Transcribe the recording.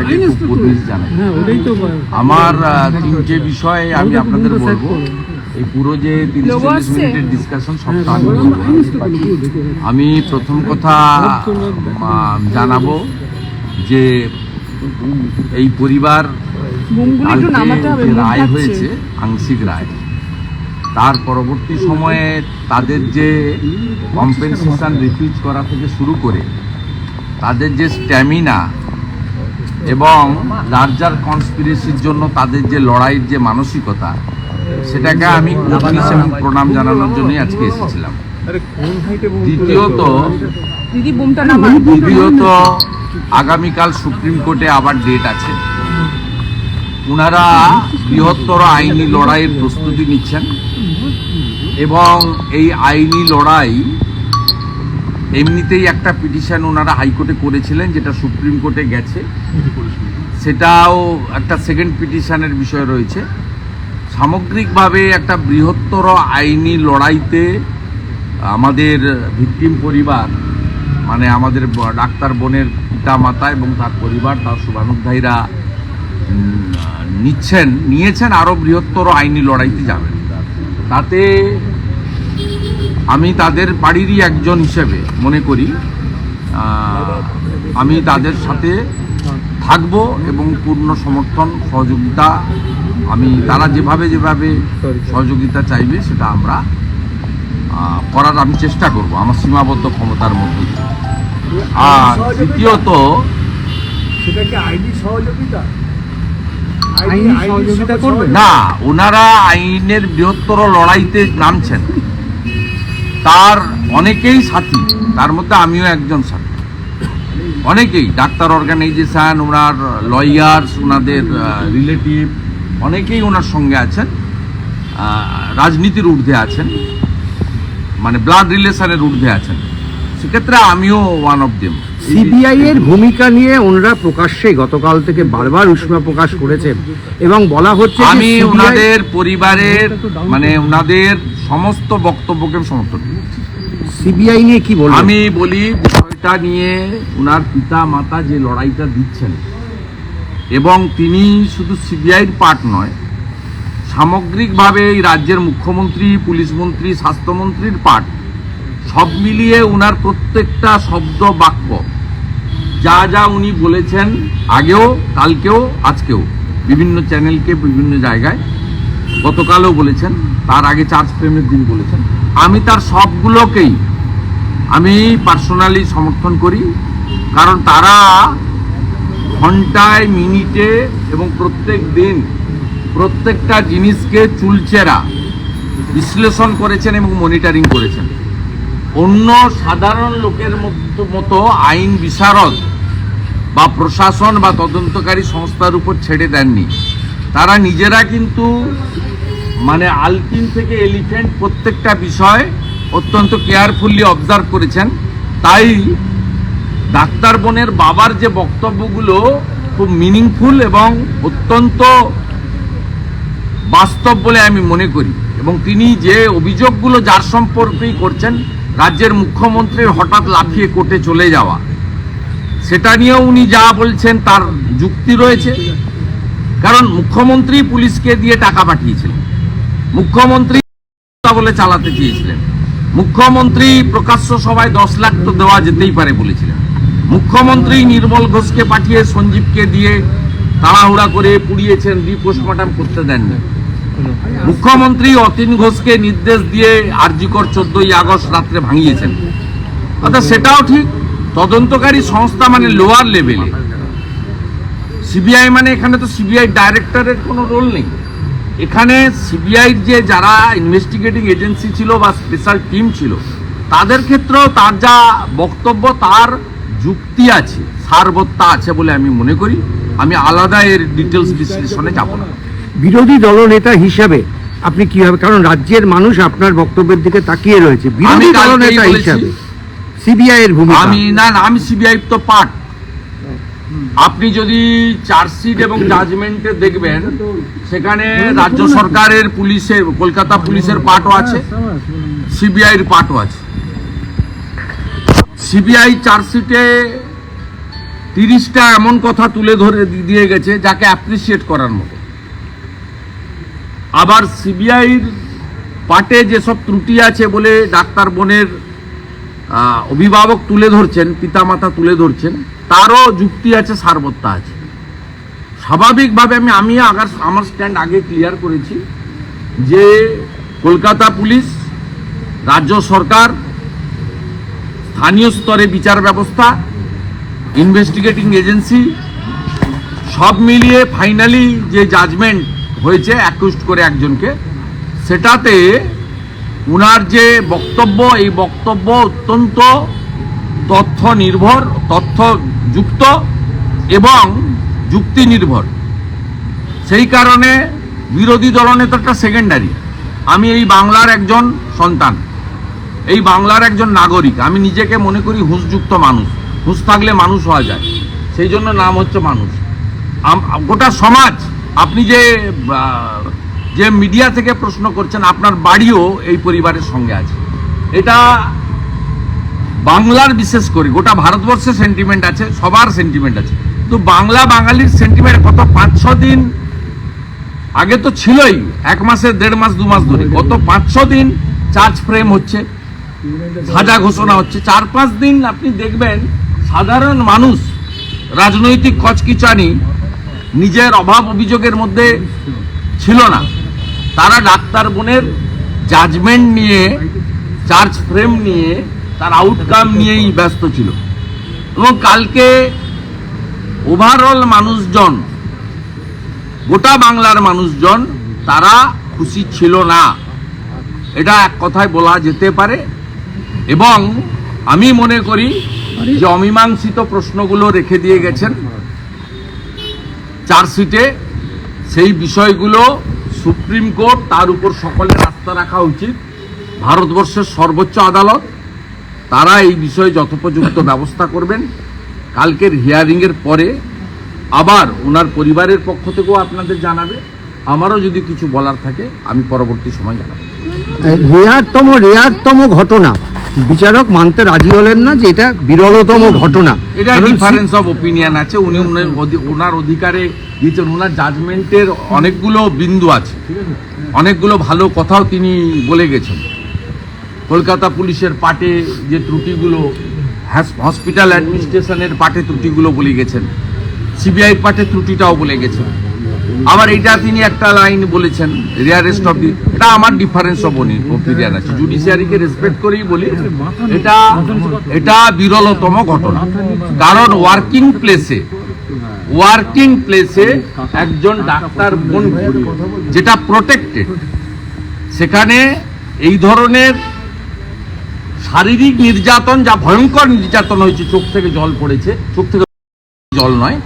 আগে খুব কুর্নিশ জানাই। আমার তিনটে বিষয়ে আমি আপনাদের বলবো। এই পুরো যে 30-40 মিনিটের ডিসকাশন সবটা আমি বলবো। আমি প্রথম কথা জানাবো যে এই পরিবার যে রায় হয়েছে, আংশিক রায়, তার পরবর্তী সময়ে তাদের যে কম্পেনসেশন রিফিউজ করা থেকে শুরু করে তাদের যে স্ট্যামিনা এবং লার্জার কনস্পিরেসির জন্য তাদের যে লড়াইয়ের যে মানসিকতা, সেটাকে আমি কুর্নিশ এবং প্রণাম জানানোর জন্যই আজকে এসেছিলাম। দ্বিতীয়ত আগামীকাল সুপ্রিম কোর্টে আবার ডেট আছে। ওনারা বৃহত্তর আইনি লড়াইয়ের প্রস্তুতি নিচ্ছেন এবং এই আইনি লড়াই এমনিতেই একটা পিটিশন ওনারা হাইকোর্টে করেছিলেন, যেটা সুপ্রিম কোর্টে গেছে, সেটাও একটা সেকেন্ড পিটিশনের বিষয় রয়েছে। সামগ্রিকভাবে একটা বৃহত্তর আইনি লড়াইতে আমাদের ভিকটিম পরিবার, মানে আমাদের ডাক্তার বোনের পিতা মাতা এবং তার পরিবার, তার শুভানুধ্যায়ীরা নিয়েছেন আরও বৃহত্তর আইনি লড়াইতে যাবেন। তাতে আমি তাদের বাড়িরই একজন হিসেবে মনে করি আমি তাদের সাথে থাকব এবং পূর্ণ সমর্থন সহযোগিতা তারা যেভাবে সহযোগিতা চাইবে সেটা আমরা করার আমি চেষ্টা করব আমার সীমাবদ্ধ ক্ষমতার মধ্যে। আর তৃতীয়ত, না, ওনারা আইনের বৃহত্তর লড়াইতে নামছেন, তার অনেকেই সাথী, তার মধ্যে আমিও একজন সাথী। অনেকেই ডাক্তার অর্গানাইজেশন, ওনার লয়ার্স, ওনাদের রিলেটিভ অনেকেই ওনার সঙ্গে আছেন, রাজনীতির ঊর্ধ্বে আছেন, মানে ব্লাড রিলেশনের ঊর্ধ্বে আছেন। সেক্ষেত্রে আমিও ওয়ান অফ দেম। সিবিআই এর ভূমিকা নিয়ে ওনারা প্রকাশ্যে গতকাল থেকে বারবার উষ্মা প্রকাশ করেছেন এবং বলা হচ্ছে আমি ওনাদের পরিবারের, মানে ওনাদের সমস্ত বক্তব্যকে সমর্থন করি। সিবিআই নিয়ে কি বলবো, আমি বলি বিষয়টা নিয়ে ওনার পিতা মাতা যে লড়াইটা দিচ্ছেন, এবং তিনি শুধু সিবিআইয়ের পার্ট নয়, সামগ্রিকভাবে এই রাজ্যের মুখ্যমন্ত্রী, পুলিশ মন্ত্রী, স্বাস্থ্যমন্ত্রীর পার্ট, সব মিলিয়ে উনার প্রত্যেকটা শব্দ বাক্য যা উনি বলেছেন, আগেও, কালকেও, আজকেও বিভিন্ন চ্যানেলকে বিভিন্ন জায়গায়, গতকালও বলেছেন, তার আগে চার্জ ফ্রেমের দিন বলেছেন, আমি তার সবগুলোকেই আমি পার্সোনালি সমর্থন করি। কারণ তারা ঘন্টায়, মিনিটে এবং প্রত্যেক দিন প্রত্যেকটা জিনিসকে চুলচেরা বিশ্লেষণ করেছেন এবং মনিটরিং করেছেন। অন্য সাধারণ লোকের মতো আইন বিশারদ বা প্রশাসন বা তদন্তকারী সংস্থার উপর ছেড়ে দেননি। তারা নিজেরা কিন্তু মানে আলপিন থেকে এলিফ্যান্ট প্রত্যেকটা বিষয় অত্যন্ত কেয়ারফুলি অবজার্ভ করেছেন। তাই ডাক্তার বোনের বাবার যে বক্তব্যগুলো খুব মিনিংফুল এবং অত্যন্ত বাস্তব বলে আমি মনে করি, এবং তিনি যে অভিযোগগুলো যার সম্পর্কেই করছেন, রাজ্যের মুখ্যমন্ত্রীর হঠাৎ লাফিয়ে কোর্টে চলে যাওয়া, সেটা নিয়েও উনি যা বলছেন তার যুক্তি রয়েছে। কারণ মুখ্যমন্ত্রী পুলিশকে দিয়ে টাকা পাঠিয়েছিলেন, মুখ্যমন্ত্রী বলে চালাতে চেয়েছিলেন, মুখ্যমন্ত্রী প্রকাশ্য সভায় 10 লাখ তো দেওয়া যেতেই পারে বলেছিলেন, মুখ্যমন্ত্রী নির্মল ঘোষকে পাঠিয়ে সঞ্জীবকে দিয়ে তাড়াহুড়া করে পুড়িয়েছেন, পোস্টমর্টম করতে দেননি, মুখ্যমন্ত্রী অতীন ঘোষকে নির্দেশ দিয়ে আরজিকর 14ই আগস্ট রাত্রে ভাঙিয়েছেন। অর্থাৎ সেটাও ঠিক, তদন্তকারী সংস্থা মানে লোয়ার লেভেলে, সিবিআই মানে এখানে তো সিবিআই ডাইরেক্টরের কোনো রোল নেই। এখানে সিবিআইর যে যারা ইনভেস্টিগেটিং এজেন্সি ছিল বা স্পেশাল টিম ছিল, তাদের ক্ষেত্রেও তার যা বক্তব্য, তার যুক্তি আছে, সারবত্তা আছে বলে আমি মনে করি। আমি আলাদা এর ডিটেলস বিশ্লেষণে যাব না। বিরোধী দলনেতা হিসাবে আপনি কিভাবে, কারণ রাজ্যের মানুষ আপনার বক্তব্যের দিকে তাকিয়ে রয়েছে, বিরোধী দলনেতা হিসাবে সিবিআই এর ভূমিকা। আমি সিবিআই তো পার্ট। আপনি যদি চার্জশিট এবং জাজমেন্টে দেখবেন, সেখানে রাজ্য সরকারের পুলিশের, কলকাতা পুলিশের পার্টও আছে, সিবিআইয়ের পার্টও আছে। সিবিআই চার্জশিটে 30টা এমন কথা তুলে ধরে দিয়ে গেছে যাকে অ্যাপ্রিসিয়েট করার মতো। আবার সিবিআইর পার্টে যেসব ত্রুটি আছে বলে ডাক্তার বোনের অভিভাবক তুলে ধরছেন, পিতামাতা তুলে ধরছেন, তারও যুক্তি আছে, সারবত্তা আছে। স্বাভাবিকভাবে আমার স্ট্যান্ড আগে ক্লিয়ার করেছি যে কলকাতা পুলিশ, রাজ্য সরকার, স্থানীয় স্তরে বিচার ব্যবস্থা, ইনভেস্টিগেটিং এজেন্সি সব মিলিয়ে ফাইনালি যে জাজমেন্ট হয়েছে অ্যাকিউজড করে একজনকে, সেটাতে উনার যে বক্তব্য, এই বক্তব্য অত্যন্ত তথ্যযুক্ত এবং যুক্তি নির্ভর। সেই কারণে বিরোধী দলনেতাটা সেকেন্ডারি। আমি এই বাংলার একজন সন্তান, এই বাংলার একজন নাগরিক। আমি নিজেকে মনে করি হুঁশযুক্ত মানুষ। হুঁশ থাকলে মানুষ হওয়া যায়, সেই জন্য নাম হচ্ছে মানুষ। গোটা সমাজ, আপনি যে মিডিয়া থেকে প্রশ্ন করছেন, আপনার বাড়িও এই পরিবারের সঙ্গে আছে। এটা বাংলার, বিশেষ করে গোটা ভারতবর্ষের সেন্টিমেন্ট আছে, সবার সেন্টিমেন্ট আছে, তো বাঙালির সেন্টিমেন্ট কত 5-6 দিন আগে তো ছিলই, 1 মাসে 1.5 মাস 2 মাস ধরে, গত 5-6 দিন চার্জ ফ্রেম হচ্ছে, সাজা ঘোষণা হচ্ছে। 4-5 দিন আপনি দেখবেন সাধারণ মানুষ রাজনৈতিক কচকিচানি নিজের অভাব অভিযোগের মধ্যে ছিল না। তারা ডাক্তার বোনের জাজমেন্ট নিয়ে, চার্জ ফ্রেম নিয়ে, তার আউটকাম নিয়েই ব্যস্ত ছিল। এবং কালকে ওভারঅল মানুষজন, গোটা বাংলার মানুষজন, তারা খুশি ছিল না, এটা এক কথায় বলা যেতে পারে। এবং আমি মনে করি যে অমীমাংসিত প্রশ্নগুলো রেখে দিয়ে গেছেন চার্জশিটে, সেই বিষয়গুলো সুপ্রিম কোর্ট, তার উপর সকলের আস্থা রাখা উচিত। ভারতবর্ষের সর্বোচ্চ আদালত, তারা এই বিষয়ে যথোপযুক্ত ব্যবস্থা করবেন। কালকের হিয়ারিংয়ের পরে আবার ওনার পরিবারের পক্ষ থেকেও আপনাদের জানাবে। আমারও যদি কিছু বলার থাকে আমি পরবর্তী সময় জানাবো। রেয়ারতম ঘটনা, বিচারক মানতে রাজি হলেন না যে এটা বিরলতম ঘটনা। এটা ডিফারেন্স অফ ওপিনিয়ন আছে। উনি ওনার অধিকারে দিয়েছেন। ওনার জাজমেন্টের অনেকগুলো বিন্দু আছে, অনেকগুলো ভালো কথাও তিনি বলে গেছেন। কলকাতা পুলিশের পার্টে যে ত্রুটিগুলো, হসপিটাল অ্যাডমিনিস্ট্রেশনের পার্টে ত্রুটিগুলো বলে গেছেন, সিবিআই পার্টে ত্রুটিটাও বলে গেছেন। আবার এটা তিনি একটা লাইন বলেছেন, রেয়ারেস্ট অফ দি, এটা আমার ডিফারেন্স অফ ওপিনিয়ন আছে। জুডিশিয়ারিকে রেসপেক্ট করেই বলি, এটা বিরলতম ঘটনা। কারণ ওয়ার্কিং প্লেসে একজন ডাক্তার বোন যেটা প্রোটেক্টেড, সেখানে এই ধরনের শারীরিক নির্যাতন, যা ভয়ঙ্কর নির্যাতন হয়েছে, চোখ থেকে জল পড়েছে, চোখ থেকে জল নয়,